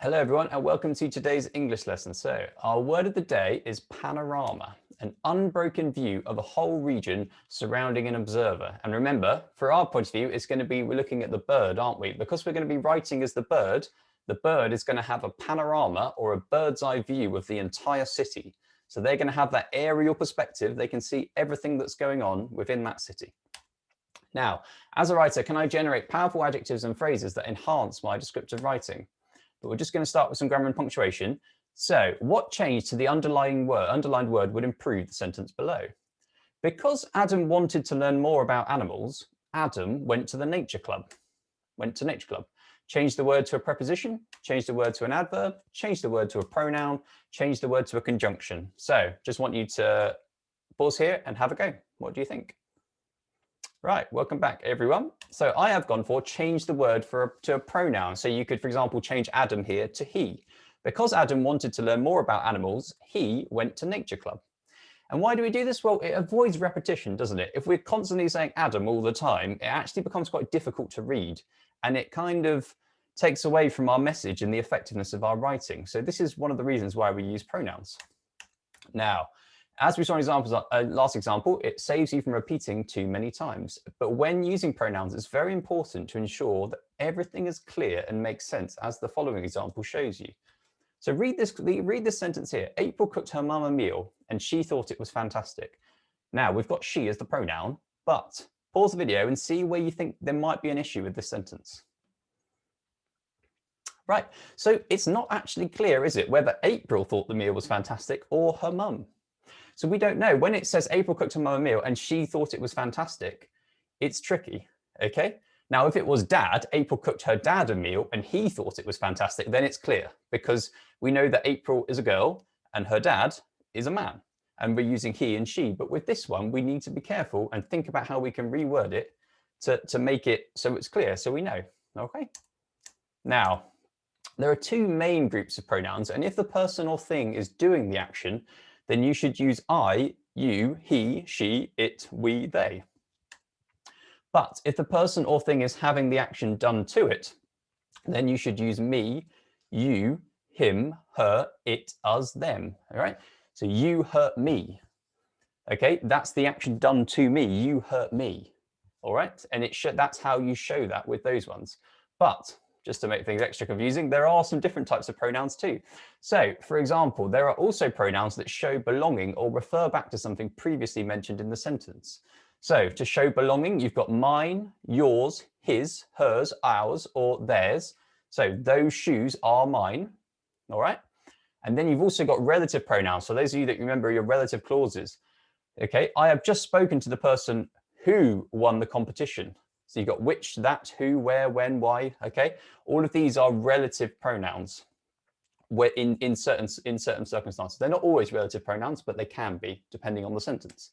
Hello everyone and welcome to today's English lesson. So our word of the day is panorama, an unbroken view of a whole region surrounding an observer. And remember, for our point of view, we're looking at the bird, aren't we? Because we're going to be writing as the bird is going to have a panorama or a bird's eye view of the entire city. So they're going to have that aerial perspective. They can see everything that's going on within that city. Now, as a writer, can I generate powerful adjectives and phrases that enhance my descriptive writing? But we're just going to start with some grammar and punctuation. So what change to the underlined word would improve the sentence below? Because Adam wanted to learn more about animals, Adam went to the nature club. Change the word to a preposition, change the word to an adverb, change the word to a pronoun, change the word to a conjunction. So just want you to pause here and have a go. What do you think? Right, welcome back everyone. So I have gone for change the word to a pronoun. So you could, for example, change Adam here to he. Because Adam wanted to learn more about animals, he went to nature club. And why do we do this? Well, it avoids repetition, doesn't it? If we're constantly saying Adam all the time, it actually becomes quite difficult to read. And it kind of takes away from our message and the effectiveness of our writing. So this is one of the reasons why we use pronouns. Now, as we saw in examples, last example, it saves you from repeating too many times. But when using pronouns, it's very important to ensure that everything is clear and makes sense, as the following example shows you. So read this sentence here. April cooked her mum a meal and she thought it was fantastic. Now we've got she as the pronoun, but pause the video and see where you think there might be an issue with this sentence. Right, so it's not actually clear, is it, whether April thought the meal was fantastic or her mum? So we don't know. When it says April cooked her mum a meal and she thought it was fantastic, it's tricky, okay? Now, if it was dad, April cooked her dad a meal and he thought it was fantastic, then it's clear because we know that April is a girl and her dad is a man and we're using he and she. But with this one, we need to be careful and think about how we can reword it to make it so it's clear, so we know, okay? Now, there are two main groups of pronouns, and if the person or thing is doing the action, then you should use I, you, he, she, it, we, they. But if the person or thing is having the action done to it, then you should use me, you, him, her, it, us, them. All right. So you hurt me. Okay. That's the action done to me. You hurt me. All right. And that's how you show that with those ones. But just to make things extra confusing, there are some different types of pronouns too. So, for example, there are also pronouns that show belonging or refer back to something previously mentioned in the sentence. So, to show belonging, you've got mine, yours, his, hers, ours, or theirs. So, those shoes are mine, all right? And then you've also got relative pronouns. So, those of you that remember your relative clauses, okay? I have just spoken to the person who won the competition. So you've got which, that, who, where, when, why, okay? All of these are relative pronouns in certain circumstances. They're not always relative pronouns, but they can be, depending on the sentence.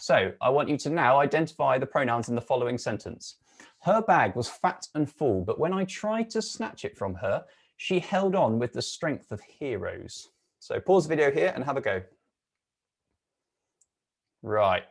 So I want you to now identify the pronouns in the following sentence. Her bag was fat and full, but when I tried to snatch it from her, she held on with the strength of heroes. So pause the video here and have a go. Right.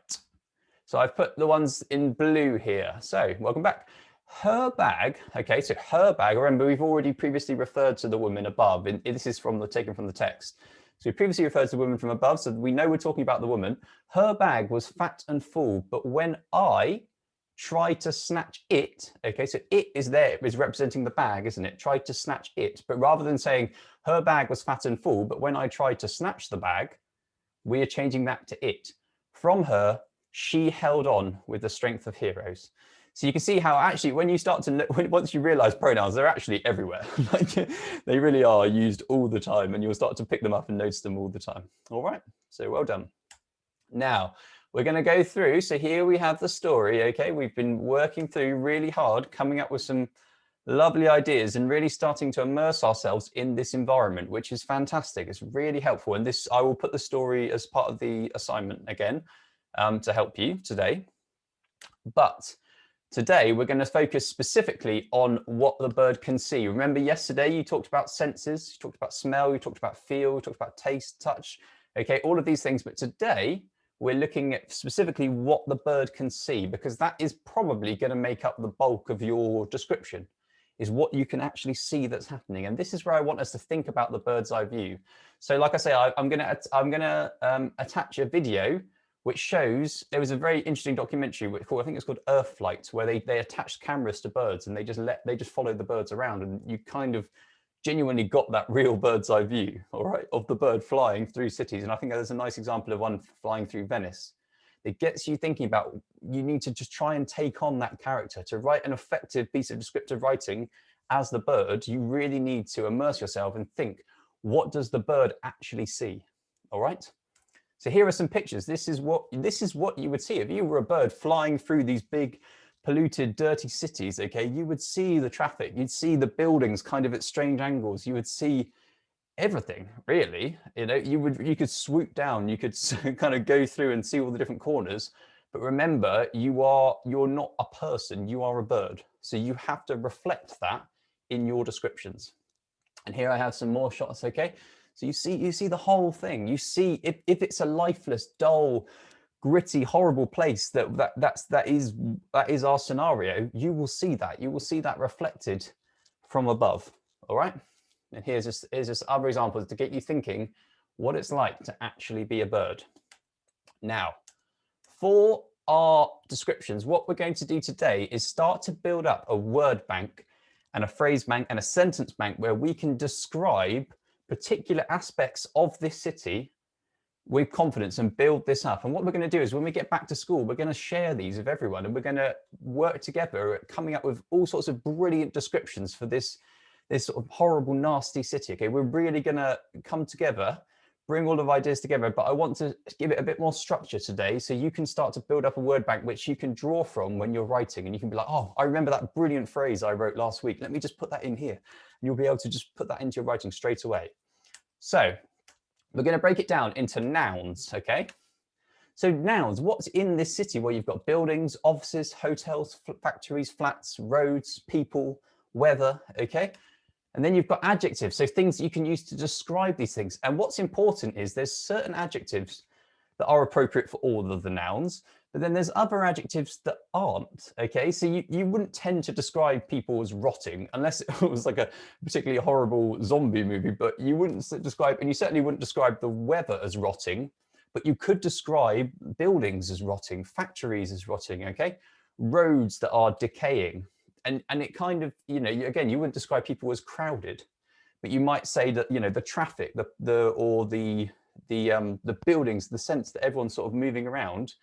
So I've put the ones in blue here. So welcome back. Her bag, okay, so her bag, remember we've already previously referred to the woman above, and this is taken from the text. So we previously referred to the woman from above, so we know we're talking about the woman. Her bag was fat and full, but when I tried to snatch it, okay, so it is there, it is representing the bag, isn't it? Tried to snatch it, but rather than saying her bag was fat and full, but when I tried to snatch the bag, we are changing that to it. From her, she held on with the strength of heroes. So you can see how actually when you start to, once you realize pronouns, they're actually everywhere. Like they really are used all the time and you'll start to pick them up and notice them all the time. All right, so well done. Now we're going to go through. So here we have the story. Okay, we've been working through really hard, coming up with some lovely ideas and really starting to immerse ourselves in this environment, which is fantastic. It's really helpful. And this, I will put the story as part of the assignment again to help you today. But today we're going to focus specifically on what the bird can see. Remember yesterday you talked about senses, you talked about smell, you talked about feel, you talked about taste, touch, okay, all of these things. But today we're looking at specifically what the bird can see, because that is probably going to make up the bulk of your description. is what you can actually see that's happening. And this is where I want us to think about the bird's eye view. So like I say, I'm gonna attach a video which shows, there was a very interesting documentary called, I think it's called Earth Flight, where they attached cameras to birds and they just followed the birds around, and you kind of genuinely got that real bird's eye view, all right, of the bird flying through cities. And I think there's a nice example of one flying through Venice. It gets you thinking about, you need to just try and take on that character. To write an effective piece of descriptive writing as the bird, you really need to immerse yourself and think, what does the bird actually see? All right. So here are some pictures. This is what you would see if you were a bird flying through these big, polluted, dirty cities. Okay, you would see the traffic. You'd see the buildings kind of at strange angles. You would see everything, really. You know, you could swoop down. You could kind of go through and see all the different corners. But remember, you're not a person. You are a bird. So you have to reflect that in your descriptions. And here I have some more shots. Okay. So you see the whole thing. You see if it's a lifeless, dull, gritty, horrible place that is our scenario, you will see that. You will see that reflected from above. All right. And here's just other examples to get you thinking what it's like to actually be a bird. Now, for our descriptions, what we're going to do today is start to build up a word bank and a phrase bank and a sentence bank where we can describe particular aspects of this city with confidence and build this up. And what we're going to do is when we get back to school, we're going to share these with everyone, and we're going to work together at coming up with all sorts of brilliant descriptions for this sort of horrible, nasty city. Okay, we're really going to come together, bring all of ideas together, but I want to give it a bit more structure today so you can start to build up a word bank which you can draw from when you're writing, and you can be like, oh, I remember that brilliant phrase I wrote last week. Let me just put that in here. And you'll be able to just put that into your writing straight away. So we're going to break it down into nouns, okay? So nouns, what's in this city where you've got buildings, offices, hotels, factories, flats, roads, people, weather, okay? And then you've got adjectives, so things that you can use to describe these things. And what's important is there's certain adjectives that are appropriate for all of the nouns, but then there's other adjectives that aren't, okay? So you wouldn't tend to describe people as rotting unless it was like a particularly horrible zombie movie, but you wouldn't describe, and you certainly wouldn't describe the weather as rotting, but you could describe buildings as rotting, factories as rotting, okay? Roads that are decaying. And it kind of, you know, again, you wouldn't describe people as crowded, but you might say that, you know, the traffic, the buildings, the sense that everyone's sort of moving around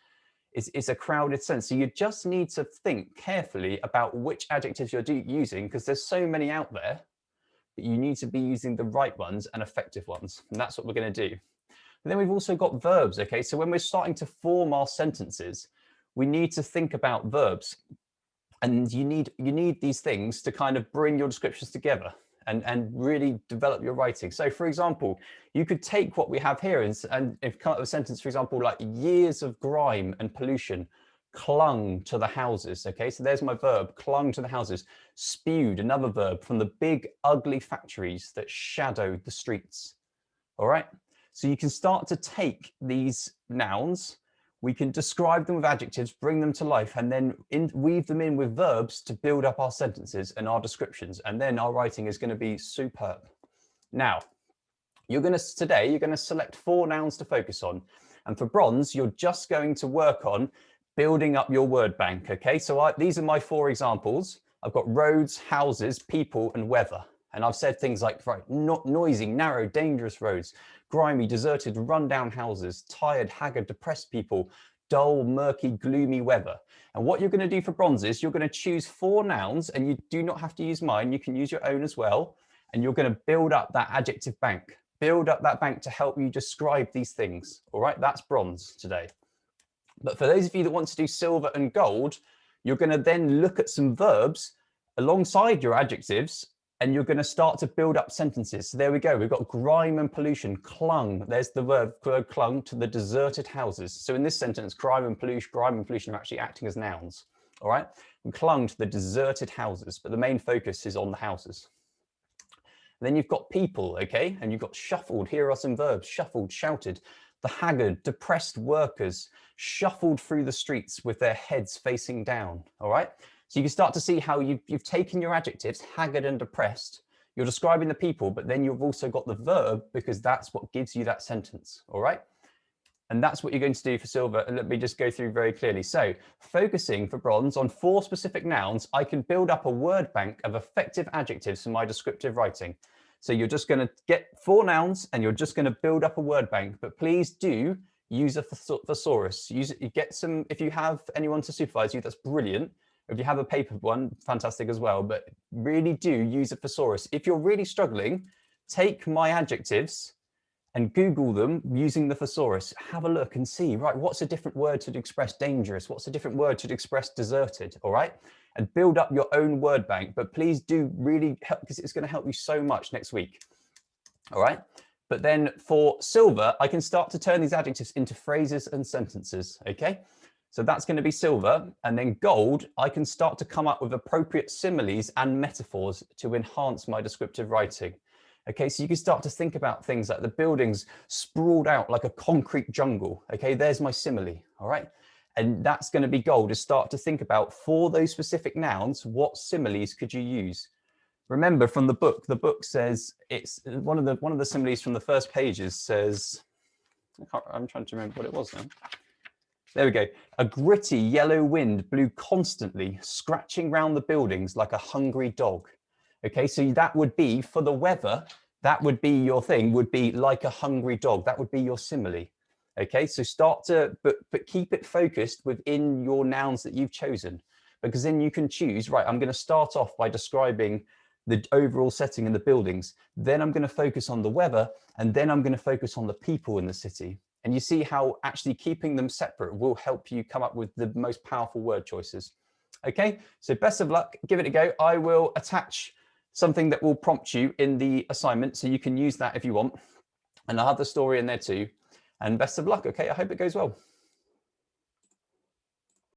is a crowded sense. So you just need to think carefully about which adjectives you're using, because there's so many out there, but you need to be using the right ones and effective ones. And that's what we're going to do. But then we've also got verbs. Okay, so when we're starting to form our sentences, we need to think about verbs. And you need these things to kind of bring your descriptions together and really develop your writing. So for example, you could take what we have here and if come up with a sentence, for example, like years of grime and pollution clung to the houses. Okay, so there's my verb, clung to the houses. Spewed, another verb, from the big ugly factories that shadowed the streets. All right, so you can start to take these nouns, we can describe them with adjectives, bring them to life, and then weave them in with verbs to build up our sentences and our descriptions. And then our writing is going to be superb. Now, today you're going to select 4 nouns to focus on. And for bronze, you're just going to work on building up your word bank. Okay, so these are my 4 examples. I've got roads, houses, people, and weather. And I've said things like, right, not noisy, narrow, dangerous roads, grimy, deserted, rundown houses, tired, haggard, depressed people, dull, murky, gloomy weather. And what you're going to do for bronze is you're going to choose 4 nouns, and you do not have to use mine. You can use your own as well. And you're going to build up that adjective bank, build up that bank to help you describe these things. All right, that's bronze today. But for those of you that want to do silver and gold, you're going to then look at some verbs alongside your adjectives, and you're going to start to build up sentences. So there we go. We've got grime and pollution, clung. There's the verb clung to the deserted houses. So in this sentence, grime and pollution are actually acting as nouns. All right. And clung to the deserted houses, but the main focus is on the houses. And then you've got people, okay? And you've got shuffled. Here are some verbs: shuffled, shouted. The haggard, depressed workers shuffled through the streets with their heads facing down. All right. So you can start to see how you've taken your adjectives, haggard and depressed. You're describing the people, but then you've also got the verb because that's what gives you that sentence. All right. And that's what you're going to do for silver. And let me just go through very clearly. So focusing for bronze on 4 specific nouns, I can build up a word bank of effective adjectives for my descriptive writing. So you're just going to get 4 nouns and you're just going to build up a word bank. But please do use a thesaurus. Use it. You get some, if you have anyone to supervise you, that's brilliant. If you have a paper one, fantastic as well. But really do use a thesaurus. If you're really struggling, take my adjectives and Google them using the thesaurus. Have a look and see, right, what's a different word to express dangerous? What's a different word to express deserted? All right. And build up your own word bank. But please do really help, because it's going to help you so much next week. All right. But then for silver, I can start to turn these adjectives into phrases and sentences. Okay. So that's going to be silver. And then gold, I can start to come up with appropriate similes and metaphors to enhance my descriptive writing. Okay, so you can start to think about things like the buildings sprawled out like a concrete jungle. Okay, there's my simile. All right. And that's going to be gold, is start to think about, for those specific nouns, what similes could you use? Remember from the book says, it's one of the similes from the first pages says, I'm trying to remember what it was now. There we go. A gritty yellow wind blew constantly, scratching round the buildings like a hungry dog. Okay, so that would be, for the weather, that would be your thing, would be like a hungry dog. That would be your simile. Okay, so start to, but keep it focused within your nouns that you've chosen, because then you can choose, right, I'm going to start off by describing the overall setting in the buildings. Then I'm going to focus on the weather, and then I'm going to focus on the people in the city. And you see how actually keeping them separate will help you come up with the most powerful word choices. Okay, so best of luck, give it a go. I will attach something that will prompt you in the assignment, so you can use that if you want. And I'll have the story in there too. And best of luck, okay? I hope it goes well.